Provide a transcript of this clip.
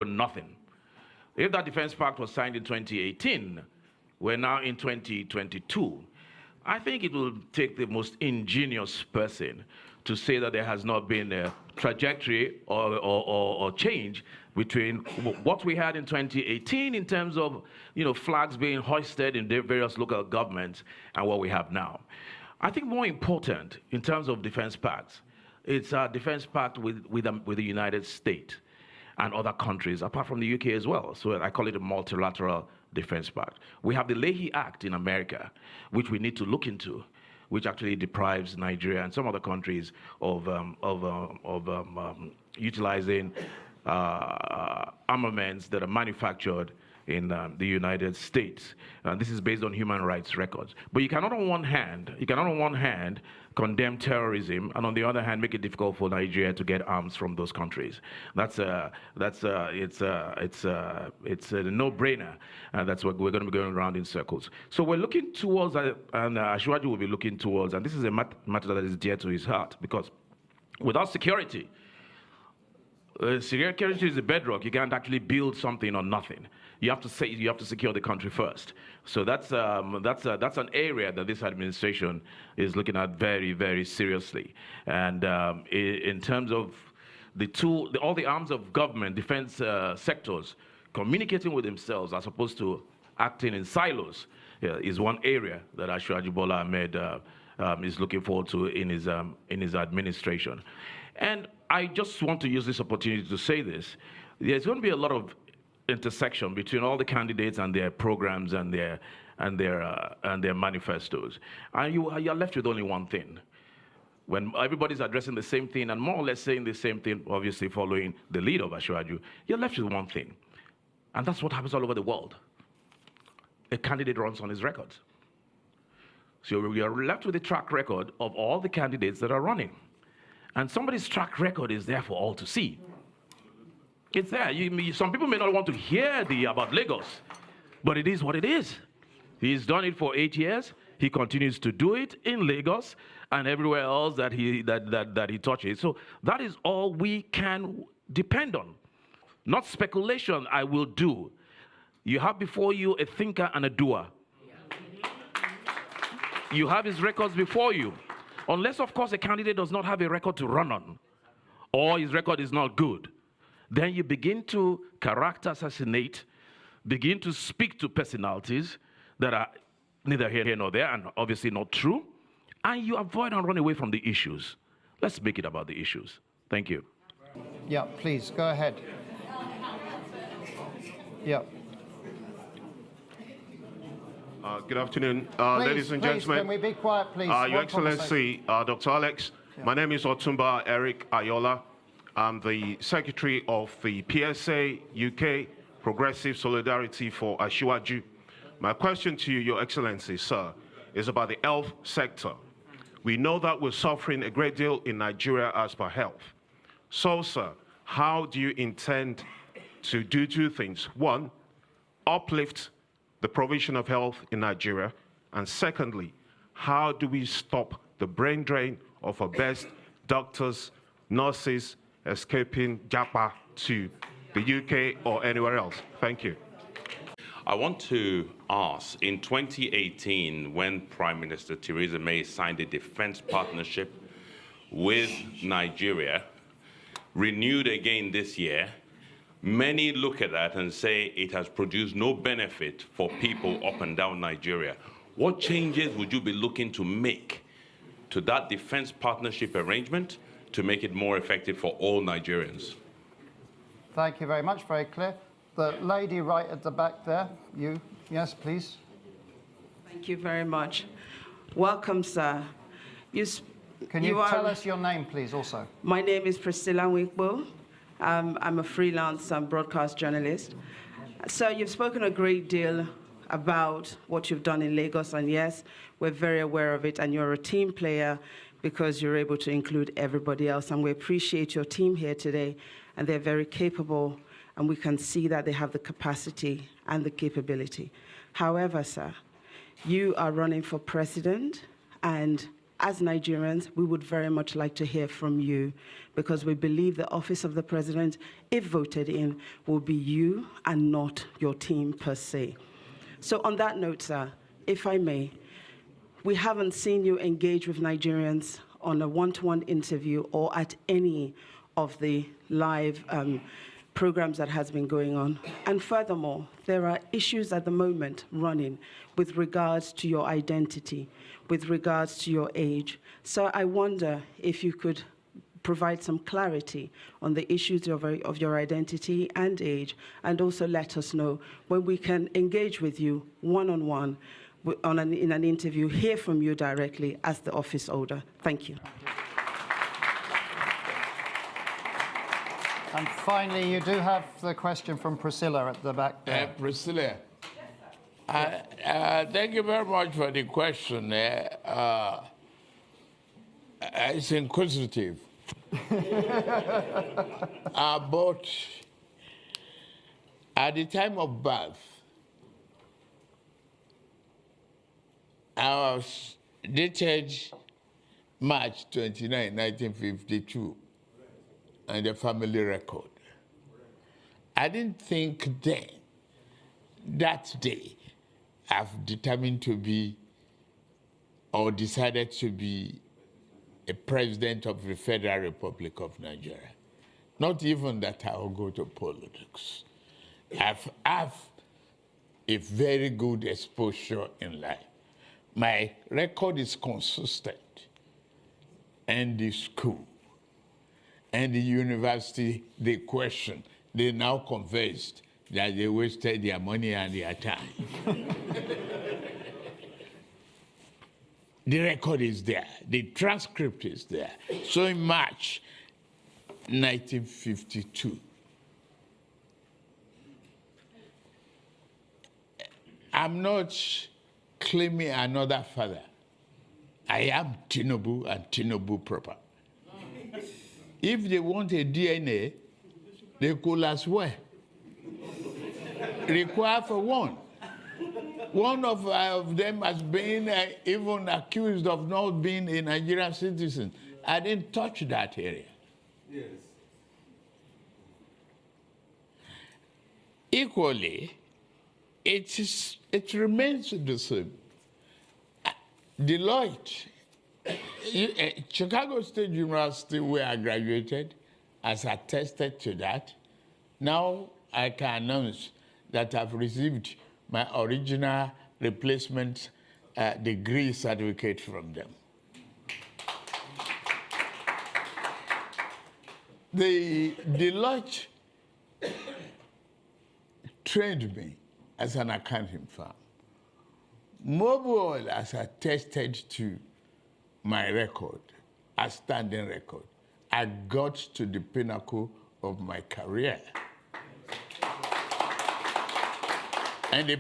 nothing. If that defense pact was signed in 2018, we're now in 2022. I think it will take the most ingenious person to say that there has not been a trajectory or change between what we had in 2018 in terms of flags being hoisted in various local governments and what we have now. I think more important in terms of defense pacts, it's a defense pact with the United States and other countries, apart from the UK as well. So I call it a multilateral defense pact. We have the Leahy Act in America, which we need to look into, which actually deprives Nigeria and some other countries of utilizing armaments that are manufactured in the United States. This is based on human rights records. But you cannot on one hand condemn terrorism, and on the other hand make it difficult for Nigeria to get arms from those countries. It's a no-brainer. That's what we're going to be going around in circles. So we're looking towards, and Ashwaji will be looking towards, and this is a matter that is dear to his heart, because without security, security is the bedrock. You can't actually build something on nothing. You have to secure the country first. So that's an area that this administration is looking at very, very seriously. And in terms of all the arms of government, defense sectors communicating with themselves as opposed to acting in silos is one area that Ashwaji Bola Ahmed is looking forward to in his administration. And I just want to use this opportunity to say this. There's going to be a lot of intersection between all the candidates and their programs and their manifestos. And you're left with only one thing. When everybody's addressing the same thing and more or less saying the same thing, obviously following the lead of Ashwaji, you're left with one thing. And that's what happens all over the world. A candidate runs on his records. So you're left with a track record of all the candidates that are running. And somebody's track record is there for all to see. It's there. Some people may not want to hear about Lagos, but it is what it is. He's done it for 8 years. He continues to do it in Lagos and everywhere else that he touches. So that is all we can depend on. Not speculation, I will do. You have before you a thinker and a doer. You have his records before you. Unless, of course, a candidate does not have a record to run on, or his record is not good, then you begin to character assassinate, begin to speak to personalities that are neither here nor there, and obviously not true, and you avoid and run away from the issues. Let's make it about the issues. Thank you. Yeah, please, go ahead. Yeah. Good afternoon, please, ladies and gentlemen. Can we be quiet, please? Your Excellency, Dr. Alex, yeah. My name is Otumba Eric Ayola. I'm the Secretary of the PSA UK, Progressive Solidarity for Ashwaji. My question to you, Your Excellency, sir, is about the health sector. We know that we're suffering a great deal in Nigeria as per health. So, sir, how do you intend to do two things? One, uplift the provision of health in Nigeria, and secondly, how do we stop the brain drain of our best doctors, nurses escaping Japa to the UK or anywhere else? Thank you. I want to ask, in 2018, when Prime Minister Theresa May signed a defense partnership with Nigeria, renewed again this year, many look at that and say it has produced no benefit for people up and down Nigeria. What changes would you be looking to make to that defense partnership arrangement to make it more effective for all Nigerians? Thank you very much. Very clear. The lady right at the back there, you. Yes, please. Thank you very much. Welcome, sir. Can you tell us your name, please, also? My name is Priscilla Wikbo. I'm a freelance broadcast journalist. So you've spoken a great deal about what you've done in Lagos, and yes, we're very aware of it, and you're a team player because you're able to include everybody else, and we appreciate your team here today, and they're very capable, and we can see that they have the capacity and the capability. However, sir, you are running for president, and as Nigerians, we would very much like to hear from you, because we believe the office of the president, if voted in, will be you and not your team per se. So on that note, sir, if I may, we haven't seen you engage with Nigerians on a one-to-one interview or at any of the live programs that has been going on. And furthermore, there are issues at the moment running with regards to your identity, with regards to your age. So I wonder if you could provide some clarity on the issues of your identity and age, and also let us know when we can engage with you one-on-one in an interview, hear from you directly as the office holder. Thank you. And finally, you do have the question from Priscilla at the back there. Priscilla, thank you very much for the question. It's inquisitive. But at the time of birth, I was dated March 29, 1952, and the family record. I didn't think then, that day, I've determined to be, or decided to be, a president of the Federal Republic of Nigeria. Not even that I will go to politics. I've a very good exposure in life. My record is consistent. And the school and the university, they question. They now convinced that they wasted their money and their time. The record is there. The transcript is there. So in March 1952, I'm not claiming another father. I am Tinubu and Tinubu proper. If they want a DNA, they could as well require for one. One of them has been even accused of not being a Nigerian citizen. I didn't touch that area. Yes. Equally, it remains the same. Deloitte, Chicago State University, where I graduated, has attested to that. Now I can announce that I've received my original replacement degree certificate from them. The Deloitte trained me as an accounting firm. Mobile has attested to my record, a standing record. I got to the pinnacle of my career. And the